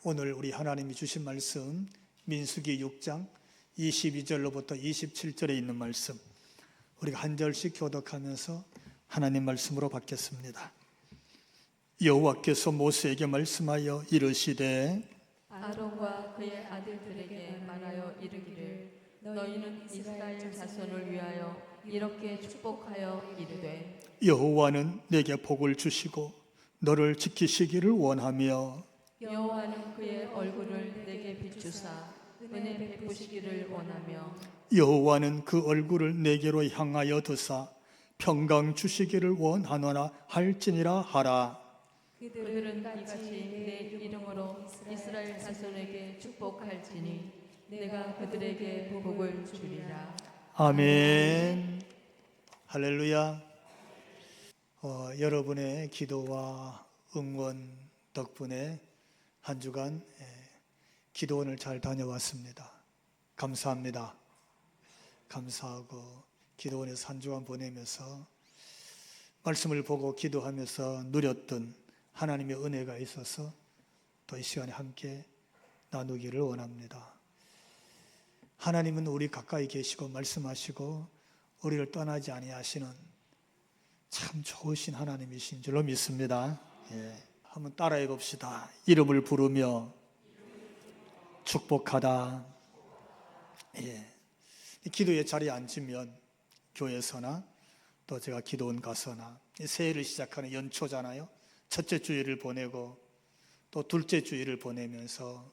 오늘 우리 하나님이 주신 말씀 민수기 6장 22절로부터 27절에 있는 말씀, 우리가 한 절씩 교독하면서 하나님 말씀으로 받겠습니다. 여호와께서 모세에게 말씀하여 이르시되 아론과 그의 아들들에게 말하여 이르기를 너희는 이스라엘 자손을 위하여 이렇게 축복하여 이르되 여호와는 내게 복을 주시고 너를 지키시기를 원하며 여호와는 그의 얼굴을 내게 비추사 은혜 베푸시기를 원하며 여호와는 그 얼굴을 내게로 향하여 드사 평강 주시기를 원하노라 할지니라 하라. 그들은 이같이 내 이름으로 이스라엘 자손에게 축복할지니 내가 그들에게 복을 주리라. 아멘. 할렐루야. 여러분의 기도와 응원 덕분에 한 주간 기도원을 잘 다녀왔습니다. 감사합니다. 감사하고 기도원에서 한 주간 보내면서 말씀을 보고 기도하면서 누렸던 하나님의 은혜가 있어서 또 이 시간에 함께 나누기를 원합니다. 하나님은 우리 가까이 계시고 말씀하시고 우리를 떠나지 아니하시는 참 좋으신 하나님이신 줄로 믿습니다. 한번 따라해 봅시다. 이름을 부르며 축복하다. 기도의 자리에 앉으면 교회에서나 또 제가 기도원 가서나 새해를 시작하는 연초잖아요. 첫째 주일을 보내고 또 둘째 주일을 보내면서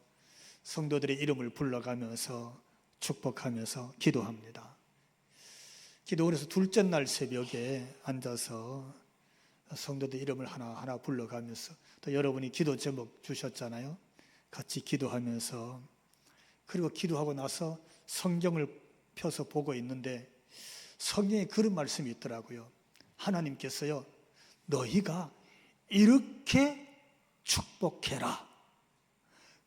성도들의 이름을 불러가면서 축복하면서 기도합니다. 기도원에서 둘째 날 새벽에 앉아서 성도들 이름을 하나하나 불러가면서 또 여러분이 기도 제목 주셨잖아요. 같이 기도하면서, 그리고 기도하고 나서 성경을 펴서 보고 있는데 성경에 그런 말씀이 있더라고요. 하나님께서요, 너희가 이렇게 축복해라.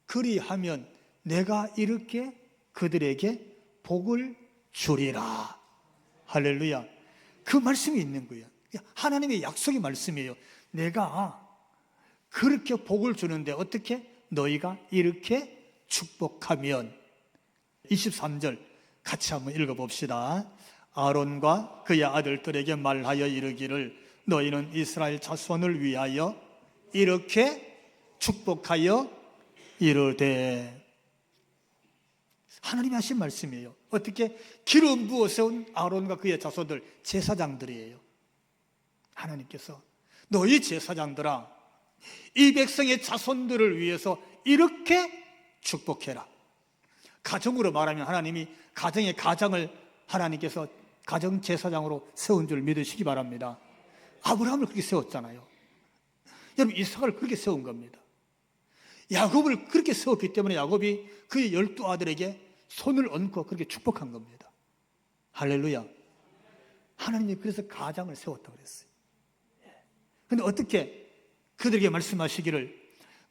그리하면 내가 이렇게 그들에게 복을 주리라. 할렐루야. 그 말씀이 있는 거예요. 하나님의 약속의 말씀이에요. 내가 그렇게 복을 주는데 어떻게? 너희가 이렇게 축복하면. 23절 같이 한번 읽어봅시다. 아론과 그의 아들들에게 말하여 이르기를 너희는 이스라엘 자손을 위하여 이렇게 축복하여 이르되. 하나님이 하신 말씀이에요. 어떻게? 기름 부어 세운 아론과 그의 자손들, 제사장들이에요. 하나님께서 너희 제사장들아, 이 백성의 자손들을 위해서 이렇게 축복해라. 가정으로 말하면 하나님이 가정의 가장을 하나님께서 가정 제사장으로 세운 줄 믿으시기 바랍니다. 아브라함을 그렇게 세웠잖아요. 여러분, 이삭을 그렇게 세운 겁니다. 야곱을 그렇게 세웠기 때문에 야곱이 그의 12아들에게 손을 얹고 그렇게 축복한 겁니다. 할렐루야. 하나님이 그래서 가장을 세웠다고 그랬어요. 그런데 어떻게? 그들에게 말씀하시기를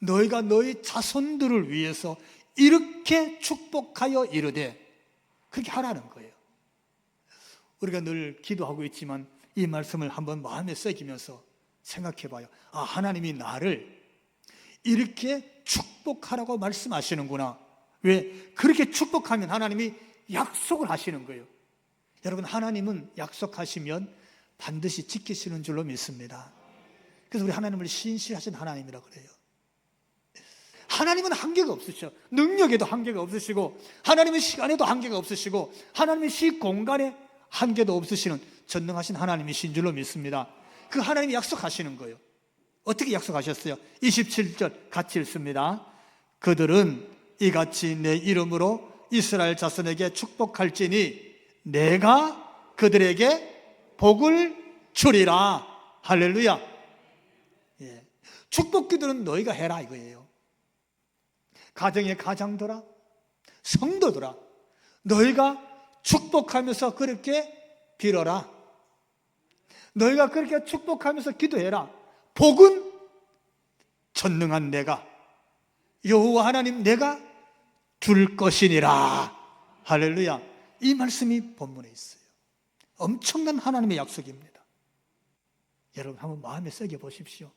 너희가 너희 자손들을 위해서 이렇게 축복하여 이르되. 그렇게 하라는 거예요. 우리가 늘 기도하고 있지만 이 말씀을 한번 마음에 새기면서 생각해 봐요. 아, 하나님이 나를 이렇게 축복하라고 말씀하시는구나. 왜? 그렇게 축복하면 하나님이 약속을 하시는 거예요. 여러분, 하나님은 약속하시면 반드시 지키시는 줄로 믿습니다. 그래서 우리 하나님을 신실하신 하나님이라고 그래요. 하나님은 한계가 없으셔. 능력에도 한계가 없으시고, 하나님은 시간에도 한계가 없으시고, 하나님은 시공간에 한계도 없으시는 전능하신 하나님이신 줄로 믿습니다. 그 하나님이 약속하시는 거예요. 어떻게 약속하셨어요? 27절 같이 읽습니다. 그들은 이같이 내 이름으로 이스라엘 자손에게 축복할지니 내가 그들에게 복을 주리라. 할렐루야. 축복기도는 너희가 해라 이거예요. 가정의 가장들아, 성도들아, 너희가 축복하면서 그렇게 빌어라. 너희가 그렇게 축복하면서 기도해라. 복은 전능한 내가, 여호와 하나님 내가 줄 것이니라. 할렐루야. 이 말씀이 본문에 있어요. 엄청난 하나님의 약속입니다. 여러분, 한번 마음에 새겨 보십시오.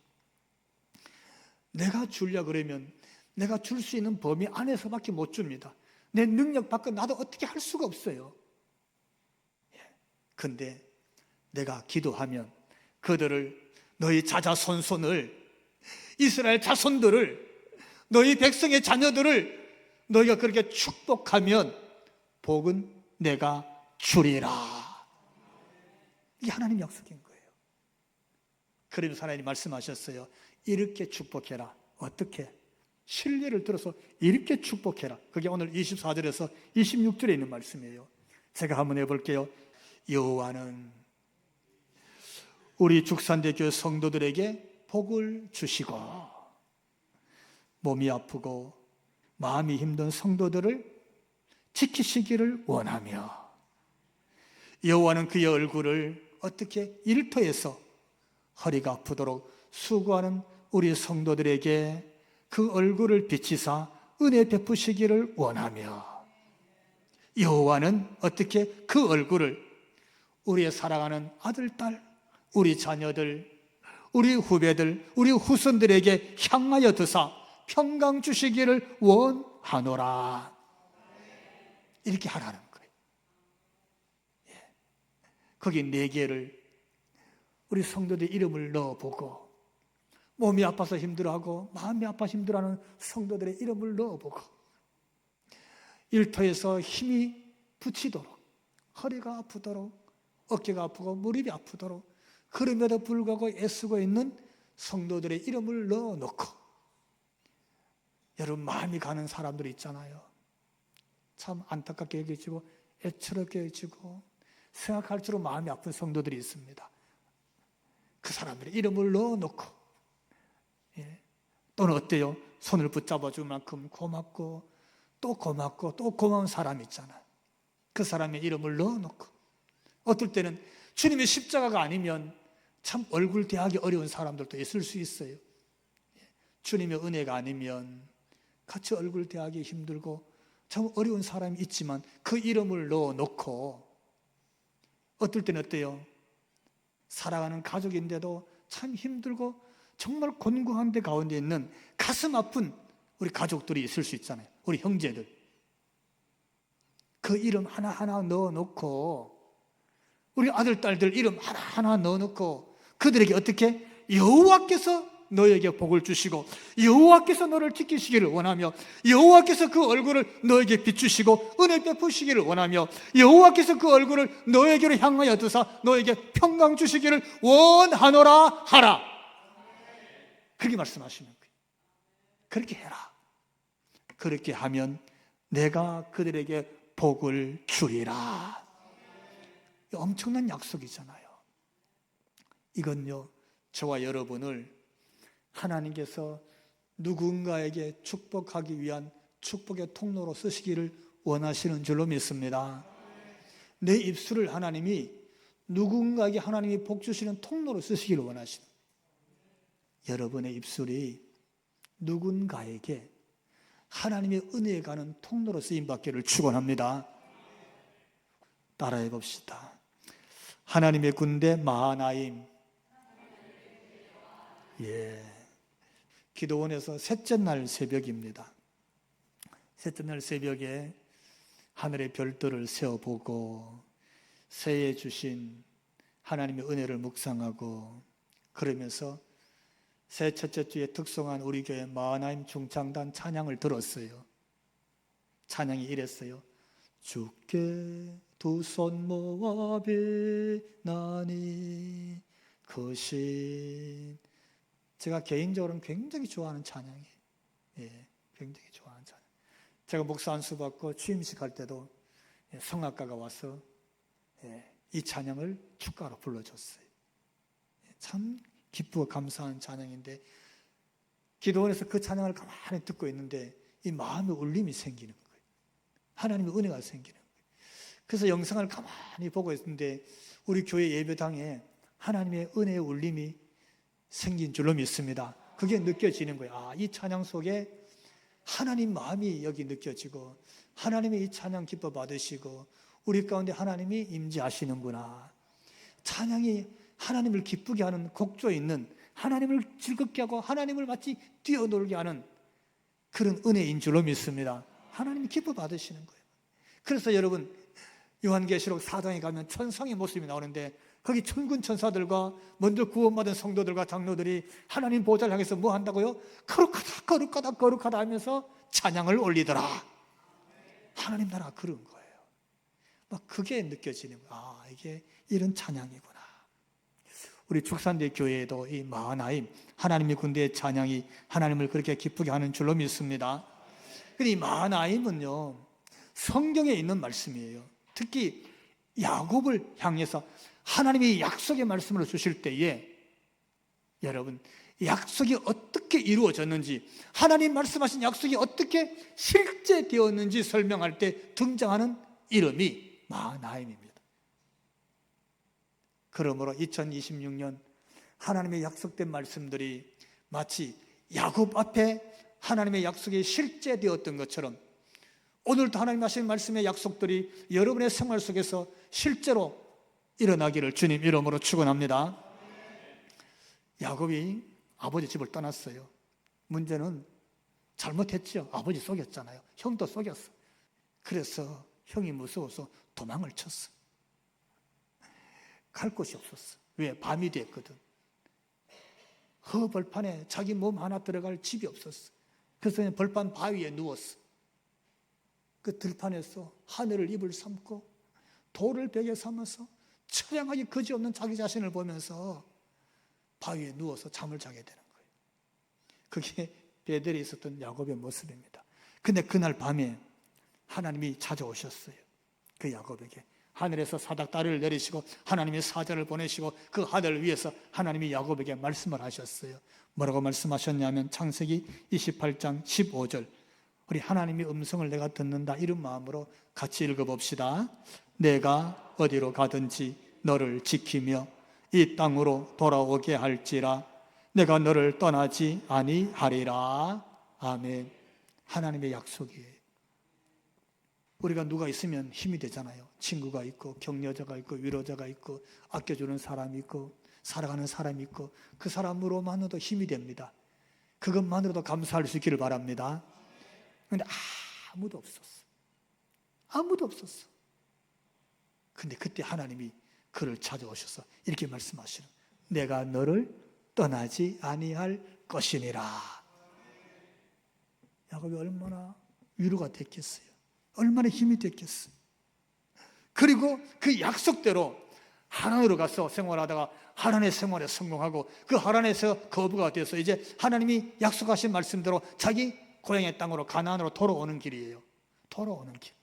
내가 주려 그러면 내가 줄 수 있는 범위 안에서밖에 못 줍니다. 내 능력 밖에 나도 어떻게 할 수가 없어요. 근데 내가 기도하면 그들을, 너희 자자손손을, 이스라엘 자손들을, 너희 백성의 자녀들을 너희가 그렇게 축복하면 복은 내가 주리라. 이게 하나님 약속인 거예요. 그러면서 하나님 말씀하셨어요. 이렇게 축복해라. 어떻게? 신뢰를 들어서 이렇게 축복해라. 그게 오늘 24절에서 26절에 있는 말씀이에요. 제가 한번 해볼게요. 여호와는 우리 죽산대교회 성도들에게 복을 주시고 몸이 아프고 마음이 힘든 성도들을 지키시기를 원하며, 여호와는 그의 얼굴을 어떻게? 일터에서 허리가 아프도록 수고하는 우리 성도들에게 그 얼굴을 비치사 은혜 베푸시기를 원하며, 여호와는 어떻게? 그 얼굴을 우리의 사랑하는 아들, 딸, 우리 자녀들, 우리 후배들, 우리 후손들에게 향하여 드사 평강 주시기를 원하노라. 이렇게 하라는 거예요. 거기 4개를 우리 성도들 이름을 넣어보고, 몸이 아파서 힘들어하고 마음이 아파서 힘들어하는 성도들의 이름을 넣어보고, 일터에서 힘이 붙이도록, 허리가 아프도록, 어깨가 아프고 무릎이 아프도록 그럼에도 불구하고 애쓰고 있는 성도들의 이름을 넣어놓고, 여러분 마음이 가는 사람들이 있잖아요. 참 안타깝게 여겨지고 애처롭게 여겨지고 생각할수록 마음이 아픈 성도들이 있습니다. 그 사람들의 이름을 넣어놓고, 또는 어때요? 손을 붙잡아 줄 만큼 고맙고 또 고맙고 또 고마운 사람이 있잖아요. 그 사람의 이름을 넣어놓고, 어떨 때는 주님의 십자가가 아니면 참 얼굴 대하기 어려운 사람들도 있을 수 있어요. 주님의 은혜가 아니면 같이 얼굴 대하기 힘들고 참 어려운 사람이 있지만 그 이름을 넣어놓고, 어떨 때는 어때요? 사랑하는 가족인데도 참 힘들고 정말 곤궁한 데 가운데 있는 가슴 아픈 우리 가족들이 있을 수 있잖아요. 우리 형제들. 그 이름 하나하나 넣어놓고, 우리 아들, 딸들 이름 하나하나 넣어놓고 그들에게 어떻게? 여호와께서 너에게 복을 주시고 여호와께서 너를 지키시기를 원하며, 여호와께서 그 얼굴을 너에게 비추시고 은혜 베푸시기를 원하며, 여호와께서 그 얼굴을 너에게로 향하여 드사 너에게 평강 주시기를 원하노라 하라. 그렇게 말씀하시는 거예요. 그렇게 해라. 그렇게 하면 내가 그들에게 복을 주리라. 엄청난 약속이잖아요. 이건요, 저와 여러분을 하나님께서 누군가에게 축복하기 위한 축복의 통로로 쓰시기를 원하시는 줄로 믿습니다. 내 입술을 하나님이 누군가에게 하나님이 복 주시는 통로로 쓰시기를 원하시는, 여러분의 입술이 누군가에게 하나님의 은혜에 가는 통로로 쓰임받기를 축원합니다. 따라해 봅시다. 하나님의 군대 마하나임. 기도원에서 셋째 날 새벽입니다. 셋째 날 새벽에 하늘의 별들을 세어보고 새해 주신 하나님의 은혜를 묵상하고, 그러면서 새 첫째 주에 특송한 우리 교회 마하나임 중창단 찬양을 들었어요. 찬양이 이랬어요. 주께 두 손 모아 비나니 거신. 제가 개인적으로는 굉장히 좋아하는 찬양이에요. 굉장히 좋아하는 찬양. 제가 목사 안수 받고 취임식 할 때도 성악가가 와서 이 찬양을 축가로 불러줬어요. 참 기쁘고 감사한 찬양인데, 기도원에서 그 찬양을 가만히 듣고 있는데 이 마음의 울림이 생기는 거예요. 하나님의 은혜가 생기는 거예요. 그래서 영상을 가만히 보고 있는데 우리 교회 예배당에 하나님의 은혜의 울림이 생긴 줄로 믿습니다. 그게 느껴지는 거예요. 이 찬양 속에 하나님 마음이 여기 느껴지고, 하나님의 이 찬양 기뻐 받으시고 우리 가운데 하나님이 임재하시는구나. 찬양이 하나님을 기쁘게 하는 곡조에 있는, 하나님을 즐겁게 하고 하나님을 마치 뛰어놀게 하는 그런 은혜인 줄로 믿습니다. 하나님이 기뻐 받으시는 거예요. 그래서 여러분, 요한계시록 4장에 가면 천상의 모습이 나오는데 거기 천군 천사들과 먼저 구원받은 성도들과 장로들이 하나님 보좌를 향해서 뭐 한다고요? 거룩하다 거룩하다 거룩하다 하면서 찬양을 올리더라. 하나님 나라가 그런 거예요. 막 그게 느껴지는 거예요. 아, 이게 이런 찬양이구나. 우리 축산대 교회에도 이 마하나임, 하나님의 군대의 찬양이 하나님을 그렇게 기쁘게 하는 줄로 믿습니다. 근데 이 마하나임은요, 성경에 있는 말씀이에요. 특히 야곱을 향해서 하나님이 약속의 말씀을 주실 때에 여러분, 약속이 어떻게 이루어졌는지, 하나님 말씀하신 약속이 어떻게 실제되었는지 설명할 때 등장하는 이름이 마하나임입니다. 그러므로 2026년 하나님의 약속된 말씀들이 마치 야곱 앞에 하나님의 약속이 실제되었던 것처럼 오늘도 하나님 하신 말씀의 약속들이 여러분의 생활 속에서 실제로 일어나기를 주님 이름으로 축원합니다. 야곱이 아버지 집을 떠났어요. 문제는 잘못했죠. 아버지 속였잖아요. 형도 속였어. 그래서 형이 무서워서 도망을 쳤어. 갈 곳이 없었어. 왜? 밤이 됐거든. 벌판에 자기 몸 하나 들어갈 집이 없었어. 그래서 그냥 벌판 바위에 누웠어. 그 들판에서 하늘을 입을 삼고 돌을 벽에 삼아서 처량하게 그지없는 자기 자신을 보면서 바위에 누워서 잠을 자게 되는 거예요. 그게 베델에 있었던 야곱의 모습입니다. 근데 그날 밤에 하나님이 찾아오셨어요. 그 야곱에게 하늘에서 사닥다리를 내리시고 하나님의 사자를 보내시고 그 하늘 위에서 하나님이 야곱에게 말씀을 하셨어요. 뭐라고 말씀하셨냐면 창세기 28장 15절, 우리 하나님의 음성을 내가 듣는다 이런 마음으로 같이 읽어봅시다. 내가 어디로 가든지 너를 지키며 이 땅으로 돌아오게 할지라 내가 너를 떠나지 아니하리라. 아멘. 하나님의 약속이에요. 우리가 누가 있으면 힘이 되잖아요. 친구가 있고 격려자가 있고 위로자가 있고 아껴주는 사람이 있고 사랑하는 사람이 있고 그 사람으로만으로도 힘이 됩니다. 그것만으로도 감사할 수 있기를 바랍니다. 그런데 아무도 없었어. 아무도 없었어. 근데 그때 하나님이 그를 찾아오셔서 이렇게 말씀하시는, 내가 너를 떠나지 아니할 것이니라. 야곱이 얼마나 위로가 됐겠어요. 얼마나 힘이 됐겠어요. 그리고 그 약속대로 하란으로 가서 생활하다가 하란의 생활에 성공하고 그 하란에서 거부가 돼서 이제 하나님이 약속하신 말씀대로 자기 고향의 땅으로 가나안으로 돌아오는 길이에요. 돌아오는 길.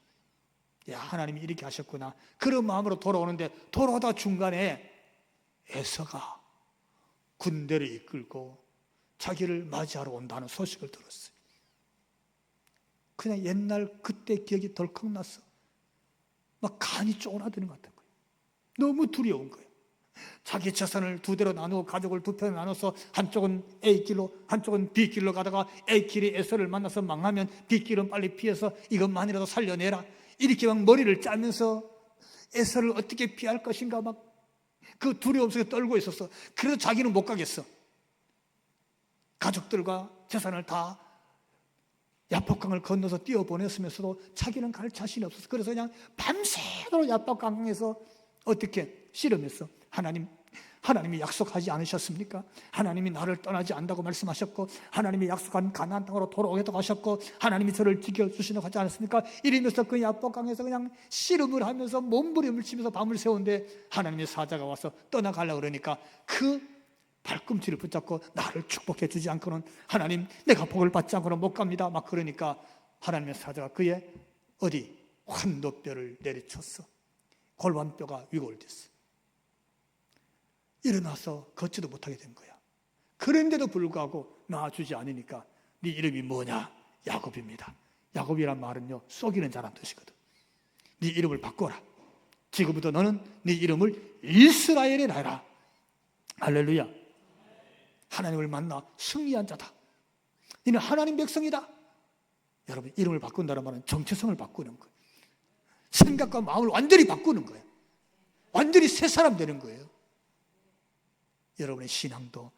야, 하나님이 이렇게 하셨구나. 그런 마음으로 돌아오는데 돌아오다 중간에 에서가 군대를 이끌고 자기를 맞이하러 온다는 소식을 들었어요. 그냥 옛날 그때 기억이 덜컥 났어. 막 간이 쪼그라드는 것 같은 거예요. 너무 두려운 거예요. 자기 재산을 두 대로 나누고 가족을 두 편으로 나눠서 한쪽은 A길로 한쪽은 B길로 가다가 A길이 에서를 만나서 망하면 B길은 빨리 피해서 이것만이라도 살려내라. 이렇게 막 머리를 짜면서 에서를 어떻게 피할 것인가 막 그 두려움 속에 떨고 있었어. 그래서 자기는 못 가겠어. 가족들과 재산을 다 야복강을 건너서 뛰어보냈으면서도 자기는 갈 자신이 없었어. 그래서 그냥 밤새도록 야복강에서 어떻게 씨름했어. 하나님이 약속하지 않으셨습니까? 하나님이 나를 떠나지 않는다고 말씀하셨고 하나님이 약속한 가나안 땅으로 돌아오겠다고 하셨고 하나님이 저를 지켜주시려고 하지 않았습니까? 이러면서 그 야복강에서 그냥 씨름을 하면서 몸부림을 치면서 밤을 새우는데 하나님의 사자가 와서 떠나가려고 그러니까 그 발꿈치를 붙잡고 나를 축복해 주지 않고는 하나님 내가 복을 받지 않고는 못 갑니다. 막 그러니까 하나님의 사자가 그의 어디 환도뼈를 내리쳤어. 골반뼈가 위골됐어. 일어나서 걷지도 못하게 된 거야. 그런데도 불구하고 낳아주지 않으니까 네 이름이 뭐냐? 야곱입니다. 야곱이란 말은요 속이는 자란 뜻이거든. 네 이름을 바꿔라. 지금부터 너는 네 이름을 이스라엘이라 해라. 할렐루야. 하나님을 만나 승리한 자다. 너는 하나님 백성이다. 여러분, 이름을 바꾼다는 말은 정체성을 바꾸는 거예요. 생각과 마음을 완전히 바꾸는 거예요. 완전히 새 사람 되는 거예요. 여러분의 신앙도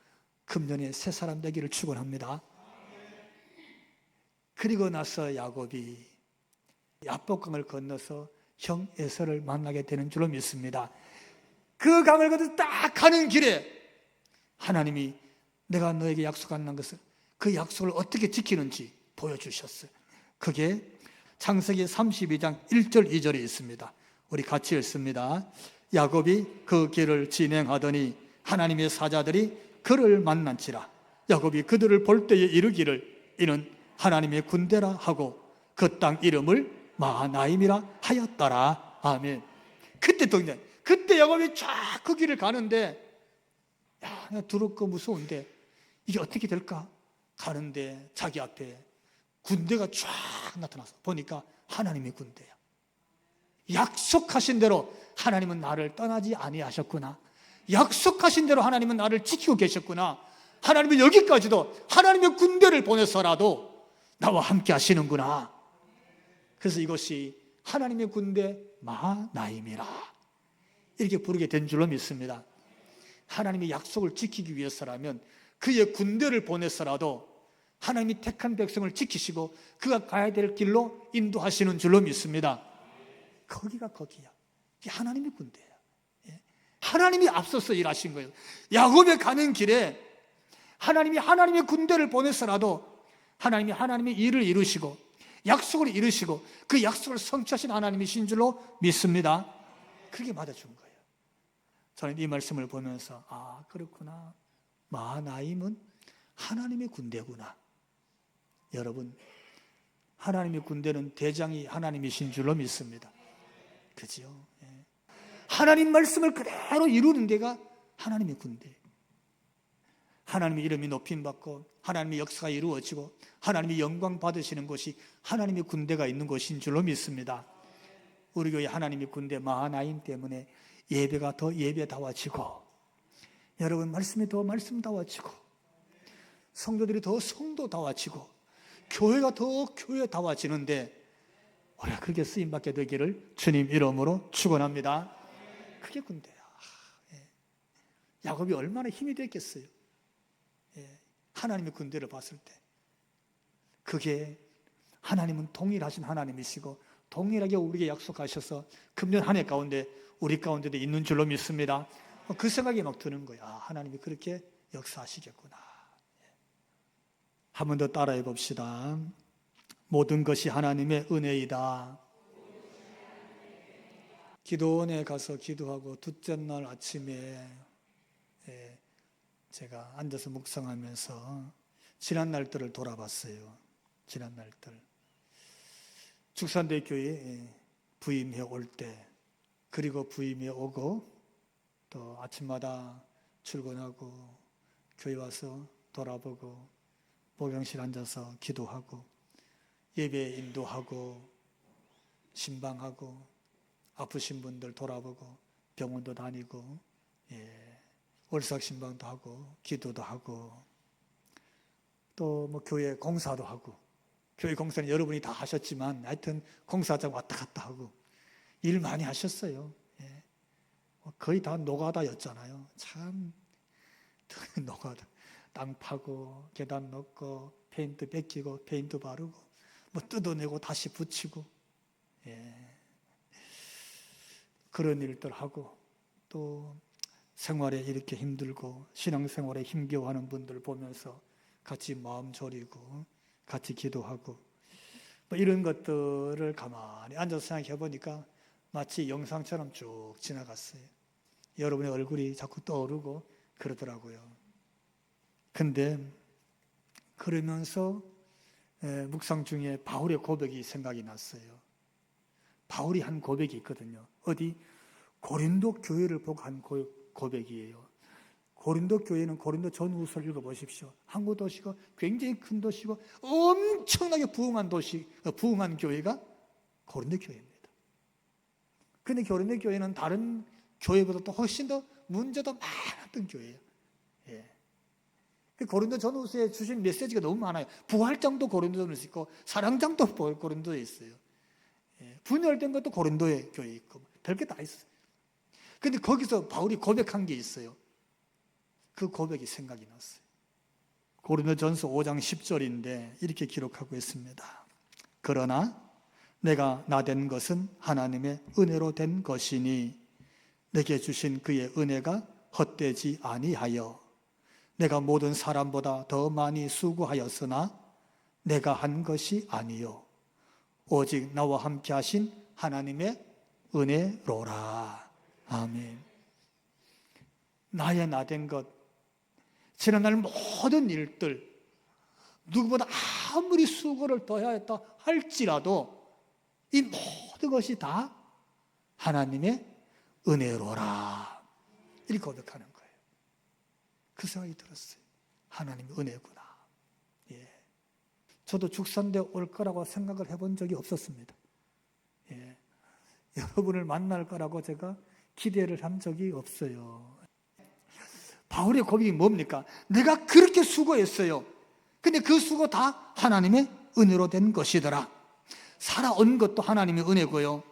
금년에 새 사람 되기를 축원합니다. 그리고 나서 야곱이 야복강을 건너서 형 에서를 만나게 되는 줄로 믿습니다. 그 강을 건너서 딱 가는 길에 하나님이 내가 너에게 약속한 것을, 그 약속을 어떻게 지키는지 보여주셨어요. 그게 창세기 32장 1절 2절에 있습니다. 우리 같이 읽습니다. 야곱이 그 길을 진행하더니 하나님의 사자들이 그를 만난지라. 야곱이 그들을 볼 때에 이르기를 이는 하나님의 군대라 하고 그 땅 이름을 마하나임이라 하였더라. 아멘. 그때 야곱이 쫙 그 길을 가는데, 야, 나 두렵고 무서운데 이게 어떻게 될까? 가는데 자기 앞에 군대가 쫙 나타나서 보니까 하나님의 군대야. 약속하신 대로 하나님은 나를 떠나지 아니하셨구나. 약속하신 대로 하나님은 나를 지키고 계셨구나. 하나님은 여기까지도 하나님의 군대를 보내서라도 나와 함께 하시는구나. 그래서 이것이 하나님의 군대 마하나임이라 이렇게 부르게 된 줄로 믿습니다. 하나님의 약속을 지키기 위해서라면 그의 군대를 보내서라도 하나님이 택한 백성을 지키시고 그가 가야 될 길로 인도하시는 줄로 믿습니다. 거기야. 이게 하나님의 군대야. 하나님이 앞서서 일하신 거예요. 야곱에 가는 길에 하나님이 하나님의 군대를 보내서라도 하나님이 하나님의 일을 이루시고 약속을 이루시고 그 약속을 성취하신 하나님이신 줄로 믿습니다. 그게 맞아준 거예요. 저는 이 말씀을 보면서 아, 그렇구나. 마하나임은 하나님의 군대구나. 여러분, 하나님의 군대는 대장이 하나님이신 줄로 믿습니다. 그죠? 하나님 말씀을 그대로 이루는 데가 하나님의 군대. 하나님의 이름이 높임받고 하나님의 역사가 이루어지고 하나님의 영광 받으시는 곳이 하나님의 군대가 있는 곳인 줄로 믿습니다. 우리 교회 하나님의 군대 마하나임 때문에 예배가 더 예배다워지고, 여러분 말씀이 더 말씀다워지고, 성도들이 더 성도다워지고, 교회가 더 교회다워지는데 우리가 그렇게 쓰임받게 되기를 주님 이름으로 축원합니다. 그게 군대야. 야곱이 얼마나 힘이 됐겠어요. 하나님의 군대를 봤을 때 그게 하나님은 동일하신 하나님이시고 동일하게 우리에게 약속하셔서 금년 한 해 가운데 우리 가운데도 있는 줄로 믿습니다. 그 생각이 막 드는 거야. 하나님이 그렇게 역사하시겠구나. 한 번 더 따라해 봅시다. 모든 것이 하나님의 은혜이다. 기도원에 가서 기도하고 둘째 날 아침에 제가 앉아서 묵상하면서 지난 날들을 돌아봤어요. 지난 날들. 축산대 교회에 부임해 올 때, 그리고 부임해 오고 또 아침마다 출근하고 교회 와서 돌아보고 목욕실 앉아서 기도하고 예배 인도하고 신방하고 아프신 분들 돌아보고 병원도 다니고 월삭 신방도 하고 기도도 하고 또 뭐 교회 공사도 하고, 교회 공사는 여러분이 다 하셨지만 하여튼 공사장 왔다 갔다 하고 일 많이 하셨어요. 거의 다 노가다였잖아요. 참 노가다. 땅 파고 계단 넣고 페인트 뺏기고 페인트 바르고 뭐 뜯어내고 다시 붙이고 그런 일들 하고, 또 생활에 이렇게 힘들고 신앙생활에 힘겨워하는 분들 보면서 같이 마음 졸이고 같이 기도하고 뭐 이런 것들을 가만히 앉아서 생각해 보니까 마치 영상처럼 쭉 지나갔어요. 여러분의 얼굴이 자꾸 떠오르고 그러더라고요. 근데 그러면서 묵상 중에 바울의 고백이 생각이 났어요. 바울이 한 고백이 있거든요. 어디? 고린도 교회를 보고 한 고백이에요. 고린도 교회는 고린도 전후서를 읽어보십시오. 항구 도시가 굉장히 큰 도시고 엄청나게 부흥한 교회가 고린도 교회입니다. 그런데 고린도 교회는 다른 교회보다 또 훨씬 더 문제도 많았던 교회예요. 고린도 전후서에 주신 메시지가 너무 많아요. 부활장도 고린도에 있고 사랑장도 고린도에 있어요. 분열된 것도 고린도에 교회에 있고 별게 다 있어요. 근데 거기서 바울이 고백한 게 있어요. 그 고백이 생각이 났어요. 고린도전서 5장 10절인데 이렇게 기록하고 있습니다. 그러나 내가 나된 것은 하나님의 은혜로 된 것이니 내게 주신 그의 은혜가 헛되지 아니하여 내가 모든 사람보다 더 많이 수고하였으나 내가 한 것이 아니요 오직 나와 함께 하신 하나님의 은혜로라. 아멘. 나의 나된 것, 지난날 모든 일들, 누구보다 아무리 수고를 더해야 했다 할지라도 이 모든 것이 다 하나님의 은혜로라. 이렇게 고백하는 거예요. 그 생각이 들었어요. 하나님의 은혜구나. 예. 저도 죽산대 올 거라고 생각을 해본 적이 없었습니다. 예. 여러분을 만날 거라고 제가 기대를 한 적이 없어요. 바울의 고백이 뭡니까? 내가 그렇게 수고했어요. 근데 그 수고 다 하나님의 은혜로 된 것이더라. 살아온 것도 하나님의 은혜고요.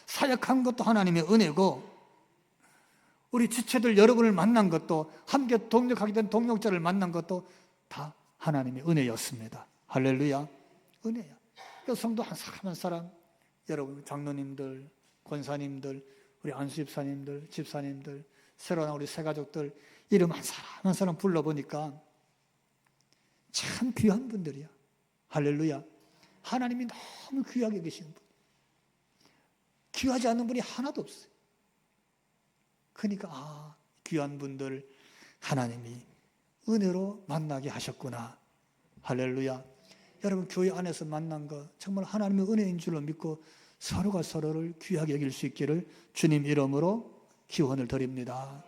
사역한 것도 하나님의 은혜고, 우리 지체들 여러분을 만난 것도, 함께 동력하게 된 동력자를 만난 것도 다 하나님의 은혜였습니다. 할렐루야. 은혜야. 그 성도 한 사람 한 사람, 여러분 장로님들, 권사님들, 우리 안수집사님들, 집사님들, 새로 나온 우리 새가족들 이름 한 사람 한 사람 불러보니까 참 귀한 분들이야. 할렐루야. 하나님이 너무 귀하게 계시는 분. 귀하지 않는 분이 하나도 없어요. 그러니까 귀한 분들 하나님이 은혜로 만나게 하셨구나. 할렐루야. 여러분 교회 안에서 만난 거 정말 하나님의 은혜인 줄로 믿고 서로가 서로를 귀하게 여길 수 있기를 주님 이름으로 기원을 드립니다.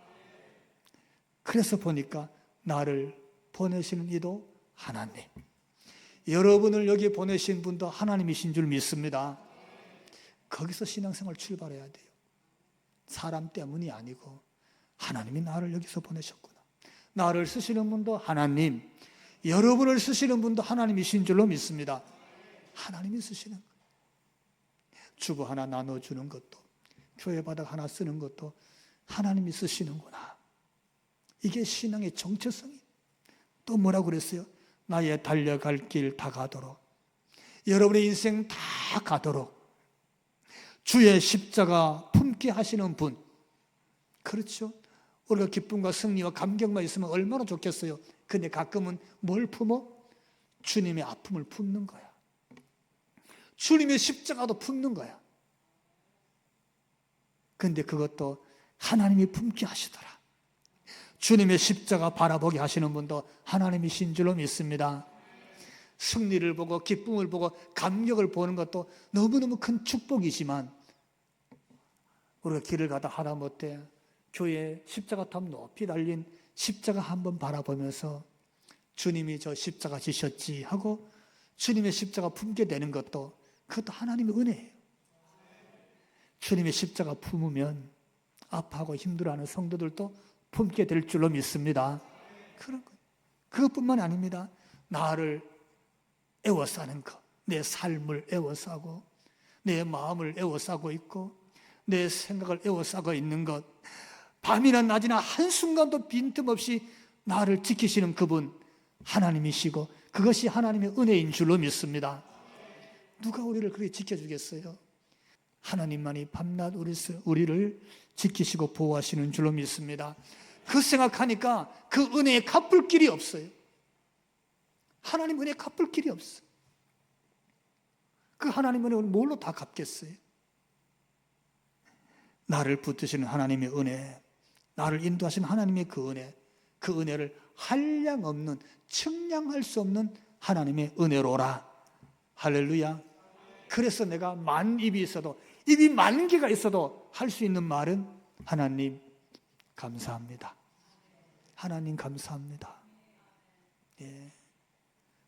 그래서 보니까 나를 보내시는 이도 하나님, 여러분을 여기 보내신 분도 하나님이신 줄 믿습니다. 거기서 신앙생활 출발해야 돼요. 사람 때문이 아니고 하나님이 나를 여기서 보내셨구나. 나를 쓰시는 분도 하나님, 여러분을 쓰시는 분도 하나님이신 줄로 믿습니다. 하나님이 쓰시는 거예요. 주보 하나 나눠주는 것도, 교회 바닥 하나 쓰는 것도 하나님이 쓰시는구나. 이게 신앙의 정체성이에요. 또 뭐라고 그랬어요? 나의 달려갈 길 다 가도록, 여러분의 인생 다 가도록 주의 십자가 품게 하시는 분. 그렇죠? 우리가 기쁨과 승리와 감격만 있으면 얼마나 좋겠어요. 근데 가끔은 뭘 품어? 주님의 아픔을 품는 거야. 주님의 십자가도 품는 거야. 근데 그것도 하나님이 품게 하시더라. 주님의 십자가 바라보게 하시는 분도 하나님이신 줄로 믿습니다. 승리를 보고 기쁨을 보고 감격을 보는 것도 너무너무 큰 축복이지만, 우리가 길을 가다 하다못해 교회에 십자가탑 높이 달린 십자가 한번 바라보면서 주님이 저 십자가 지셨지 하고 주님의 십자가 품게 되는 것도, 그것도 하나님의 은혜예요. 주님의 십자가 품으면 아파하고 힘들어하는 성도들도 품게 될 줄로 믿습니다. 그런 거예요. 그것뿐만 아닙니다. 나를 애워싸는 것, 내 삶을 애워싸고 내 마음을 애워싸고 있고 내 생각을 애워싸고 있는 것, 밤이나 낮이나 한순간도 빈틈없이 나를 지키시는 그분 하나님이시고, 그것이 하나님의 은혜인 줄로 믿습니다. 누가 우리를 그렇게 지켜주겠어요? 하나님만이 밤낮 우리를 지키시고 보호하시는 줄로 믿습니다. 그 생각하니까 그 은혜에 갚을 길이 없어요. 하나님 은혜에 갚을 길이 없어. 그 하나님 은혜를 뭘로 다 갚겠어요? 나를 붙드시는 하나님의 은혜, 나를 인도하시는 하나님의 그 은혜, 그 은혜를 한량없는, 측량할 수 없는 하나님의 은혜로라. 할렐루야. 그래서 내가 만 입이 있어도, 입이 만 개가 있어도 할 수 있는 말은 하나님 감사합니다. 하나님 감사합니다. 예.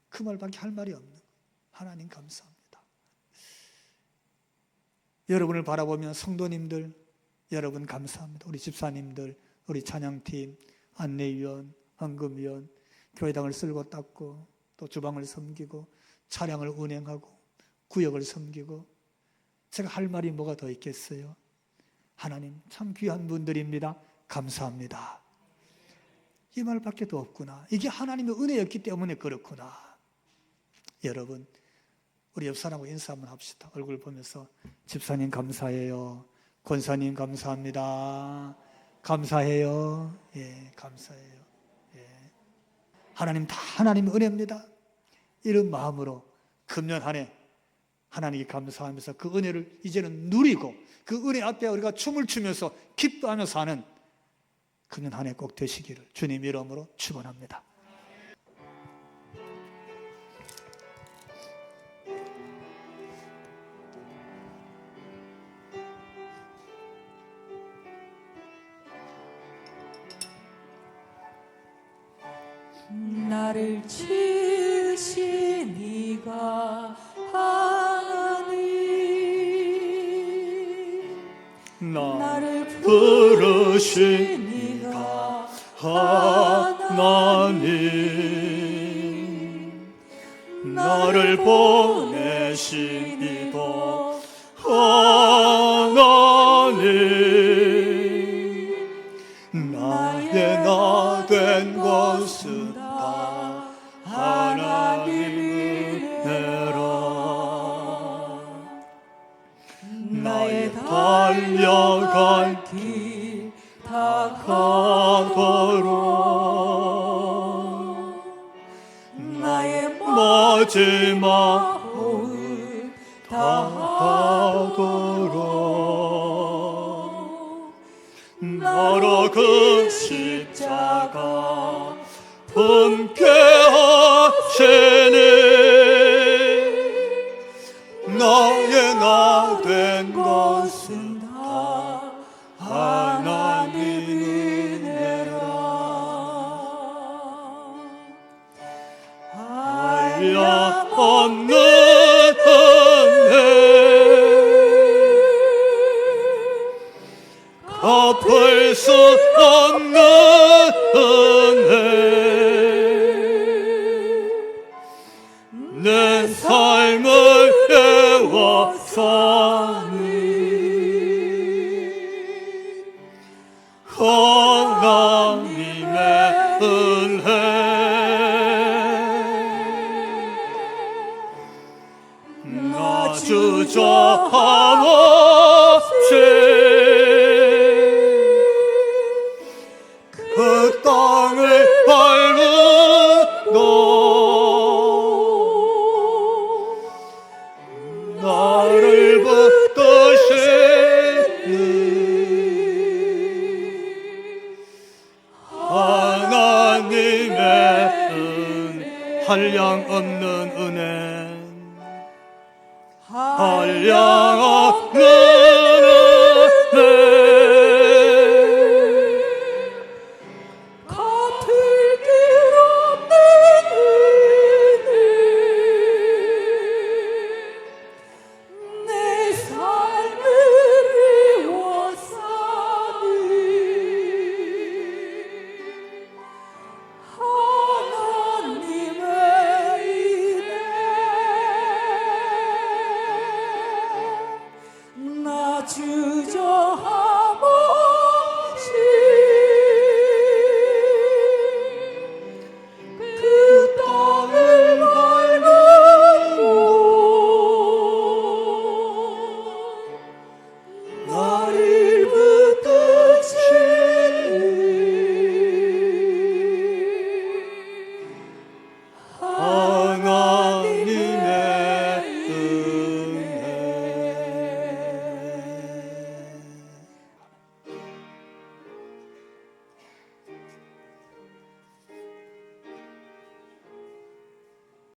그 말밖에 할 말이 없는, 하나님 감사합니다. 여러분을 바라보면 성도님들 여러분 감사합니다. 우리 집사님들, 우리 찬양팀, 안내위원, 헌금위원, 교회당을 쓸고 닦고 또 주방을 섬기고 차량을 운행하고 구역을 섬기고, 제가 할 말이 뭐가 더 있겠어요? 하나님 참 귀한 분들입니다. 감사합니다. 이 말밖에 더 없구나. 이게 하나님의 은혜였기 때문에 그렇구나. 여러분, 우리 옆 사람하고 인사 한번 합시다. 얼굴 보면서 집사님 감사해요. 권사님 감사합니다. 감사해요. 예, 감사해요. 예. 하나님 다 하나님의 은혜입니다. 이런 마음으로 금년 한 해 하나님께 감사하면서 그 은혜를 이제는 누리고 그 은혜 앞에 우리가 춤을 추면서 기뻐하며 사는 금년 한 해 꼭 되시기를 주님 이름으로 축원합니다. 나를 지으신 이가 하나님, 나를 부르신 이가 하나님, 나를 보내신 이가 하나님, 나의 나 된 것은 다 하나님 은혜라. 나의 달려갈 길 다 가도록 나의 마지막 호흡 다 하도록 나로 그 십자가 품게 하시니 나의 나 된 것은 다 하나님 은혜라. 한량없는 은혜, 갚을 수 없는 은혜, 내 삶을 애워싸니 하나님의 은혜. 나 주저함 없이 그 땅을 밟으고 나를 붙드시니 하나님의 한량 없는 은혜, 한량